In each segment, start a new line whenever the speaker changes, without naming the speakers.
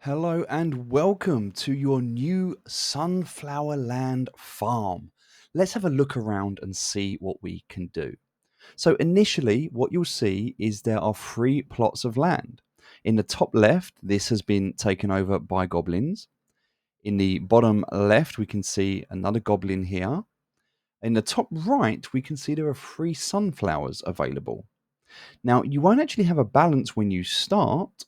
Hello and welcome to your new Sunflower Land farm. Let's have a look around and see what we can do. So, initially, what you'll see is there are three plots of land. In the top left, this has been taken over by goblins. In the bottom left, we can see another goblin here. In the top right, we can see there are three sunflowers available. Now, you won't actually have a balance when you start.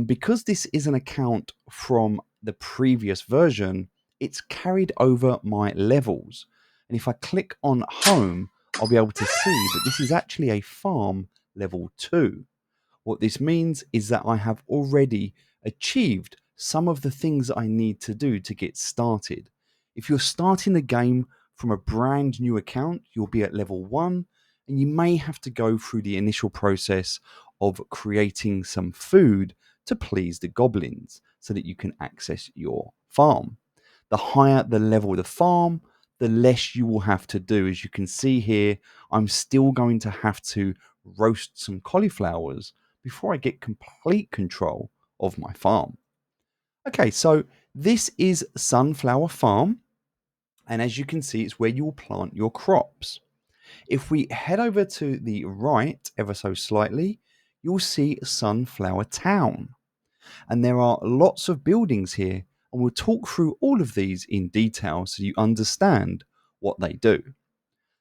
Because this is an account from the previous version, it's carried over my levels. And if I click on home, I'll be able to see that this is actually a farm level 2. What this means is that I have already achieved some of the things that I need to do to get started. If you're starting the game from a brand new account, you'll be at level 1, and you may have to go through the initial process of creating some food to please the goblins so that you can access your farm. The higher the level of the farm, the less you will have to do. As you can see here, I'm still going to have to roast some cauliflowers before I get complete control of my farm. Okay, so this is Sunflower Farm, and as you can see, it's where you will plant your crops. If we head over to the right ever so slightly, you'll see Sunflower Town. And there are lots of buildings here, and we'll talk through all of these in detail so you understand what they do.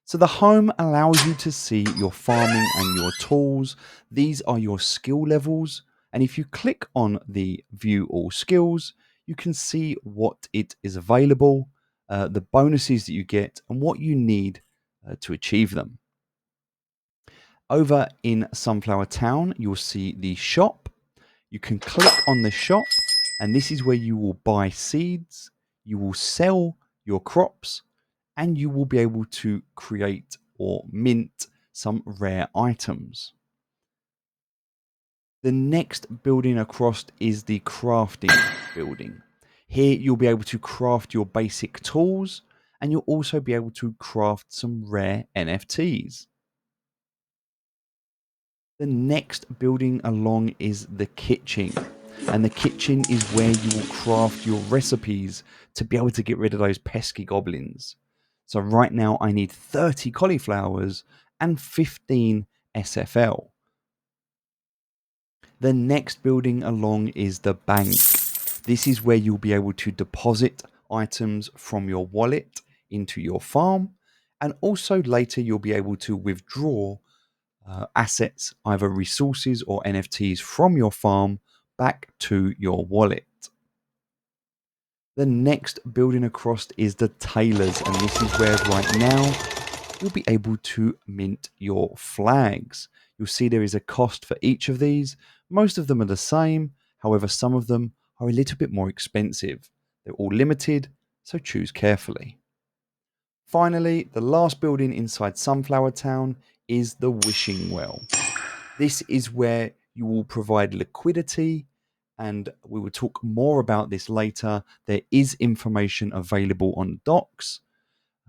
So the home allows you to see your farming and your tools. These are your skill levels. And if you click on the view all skills, you can see what it is available, the bonuses that you get, and what you need to achieve them. Over in Sunflower Town, you'll see the shop. You can click on the shop, and this is where you will buy seeds, you will sell your crops, and you will be able to create or mint some rare items. The next building across is the crafting building. Here you'll be able to craft your basic tools, and you'll also be able to craft some rare NFTs. The next building along is the kitchen. And the kitchen is where you will craft your recipes to be able to get rid of those pesky goblins. So right now I need 30 cauliflowers and 15 SFL. The next building along is the bank. This is where you'll be able to deposit items from your wallet into your farm, and also later you'll be able to withdraw assets, either resources or NFTs from your farm back to your wallet. The next building across is the tailors, and this is where right now you'll be able to mint your flags. You'll see there is a cost for each of these. Most of them are the same, however, some of them are a little bit more expensive. They're all limited, so choose carefully. Finally, the last building inside Sunflower Town is the Wishing Well. This is where you will provide liquidity, and we will talk more about this later. There is information available on docs,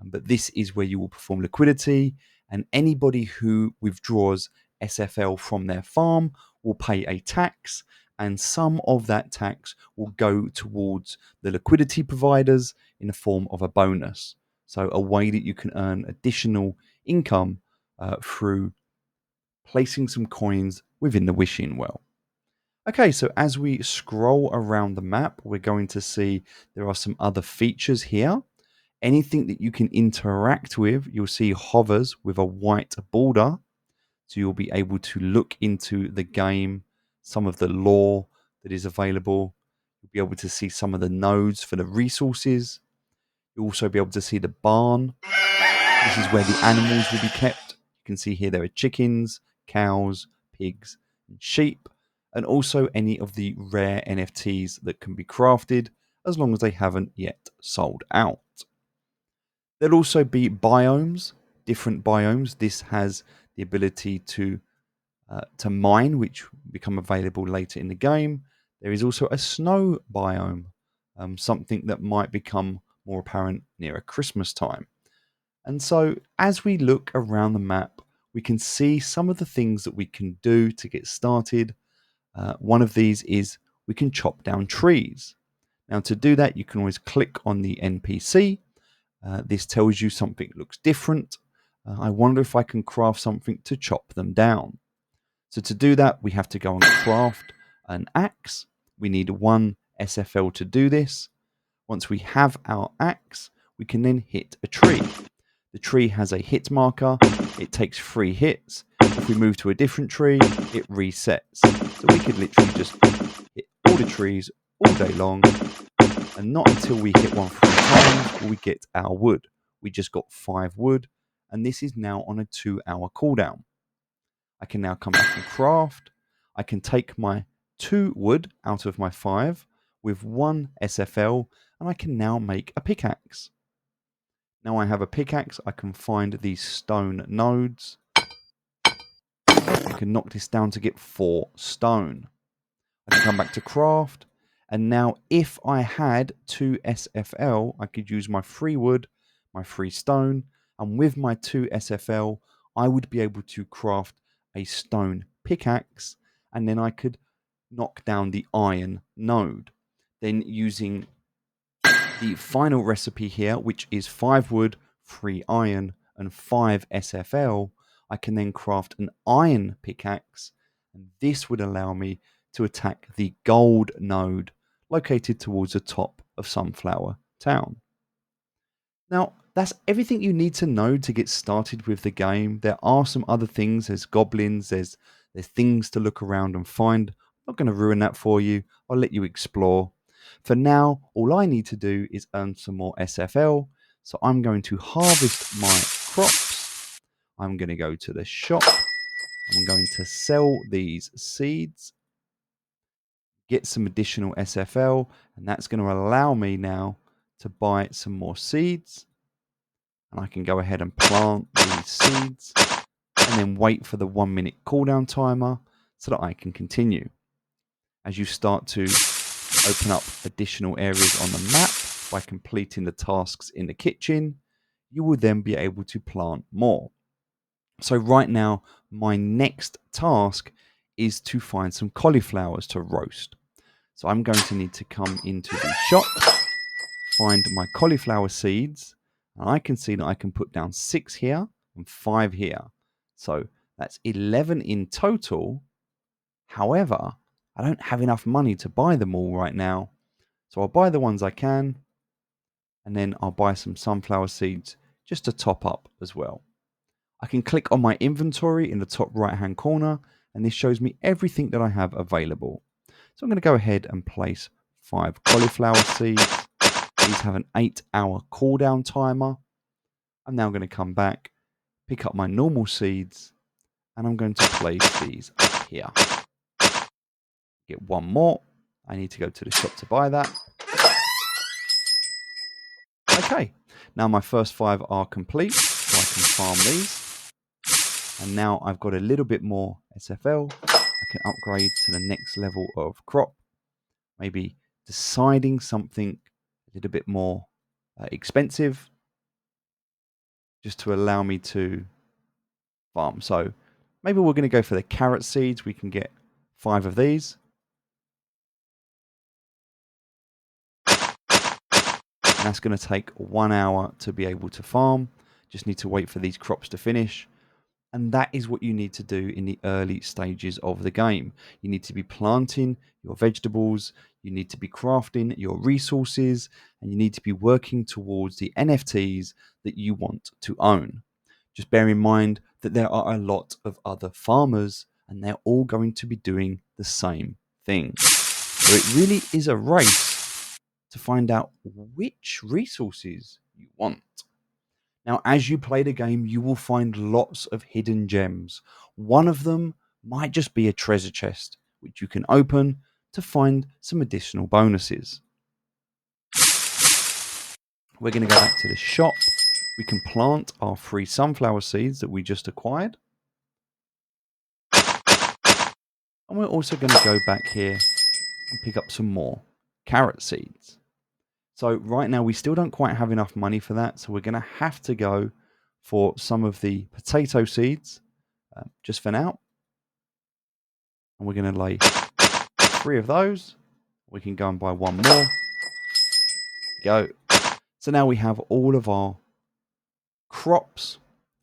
but this is where you will perform liquidity, and anybody who withdraws SFL from their farm will pay a tax, and some of that tax will go towards the liquidity providers in the form of a bonus. So, a way that you can earn additional income through placing some coins within the wishing well. Okay, so as we scroll around the map, we're going to see there are some other features here. Anything that you can interact with, you'll see hovers with a white border. So you'll be able to look into the game, some of the lore that is available. You'll be able to see some of the nodes for the resources. You'll also be able to see the barn. This is where the animals will be kept. You can see here there are chickens, cows, pigs, and sheep, and also any of the rare NFTs that can be crafted as long as they haven't yet sold out. There'll also be biomes, different biomes. This has the ability to mine, which become available later in the game. There is also a snow biome, something that might become more apparent nearer Christmas time. And so, as we look around the map, we can see some of the things that we can do to get started. One of these is we can chop down trees. Now to do that, you can always click on the NPC. This tells you something looks different. I wonder if I can craft something to chop them down. So to do that, we have to go and craft an axe. We need 1 SFL to do this. Once we have our axe, we can then hit a tree. The tree has a hit marker. It takes 3 hits. If we move to a different tree, it resets. So we could literally just hit all the trees all day long, and not until we hit one 3 times will we get our wood. We just got 5 wood, and this is now on a 2-hour cooldown. I can now come back and craft. I can take my 2 wood out of my 5 with 1 SFL, and I can now make a pickaxe. Now I have a pickaxe, I can find these stone nodes. I can knock this down to get 4 stone. I can come back to craft, and now if I had 2 SFL, I could use my 3 wood, my 3 stone, and with my 2 SFL, I would be able to craft a stone pickaxe, and then I could knock down the iron node. Then using the final recipe here, which is 5 wood, 3 iron, and 5 SFL, I can then craft an iron pickaxe, and this would allow me to attack the gold node located towards the top of Sunflower Town. Now, that's everything you need to know to get started with the game. There are some other things. There's goblins, there's things to look around and find. I'm not going to ruin that for you. I'll let you explore. For now, all I need to do is earn some more SFL. So I'm going to harvest my crops. I'm going to go to the shop. I'm going to sell these seeds, get some additional SFL, and that's going to allow me now to buy some more seeds. And I can go ahead and plant these seeds and then wait for the 1 minute cooldown timer so that I can continue. As you start to open up additional areas on the map by completing the tasks in the kitchen, you will then be able to plant more. So right now, my next task is to find some cauliflowers to roast. So I'm going to need to come into the shop, find my cauliflower seeds, and I can see that I can put down 6 here and 5 here. So that's 11 in total. However, I don't have enough money to buy them all right now. So I'll buy the ones I can, and then I'll buy some sunflower seeds just to top up as well. I can click on my inventory in the top right hand corner, and this shows me everything that I have available. So I'm going to go ahead and place 5 cauliflower seeds. These have an 8-hour cooldown timer. I'm now going to come back, pick up my normal seeds, and I'm going to place these up here. Get 1 more. I need to go to the shop to buy that. Okay, now my first 5 are complete, so I can farm these. And now I've got a little bit more SFL. I can upgrade to the next level of crop. Maybe deciding something a little bit more expensive, just to allow me to farm. So maybe we're going to go for the carrot seeds. We can get 5 of these. And that's going to take 1 hour to be able to farm. Just need to wait for these crops to finish. And that is what you need to do in the early stages of the game. You need to be planting your vegetables, you need to be crafting your resources, and you need to be working towards the NFTs that you want to own. Just bear in mind that there are a lot of other farmers, and they're all going to be doing the same thing. So it really is a race to find out which resources you want. Now, as you play the game, you will find lots of hidden gems. One of them might just be a treasure chest, which you can open to find some additional bonuses. We're going to go back to the shop. We can plant our 3 sunflower seeds that we just acquired. And we're also going to go back here and pick up some more carrot seeds. So right now we still don't quite have enough money for that, so we're going to have to go for some of the potato seeds just for now. And we're going to lay 3 of those. We can go and buy one more. Go. So now we have all of our crops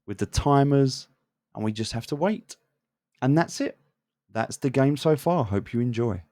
with the timers, and we just have to wait. And that's it. That's the game so far. Hope you enjoy.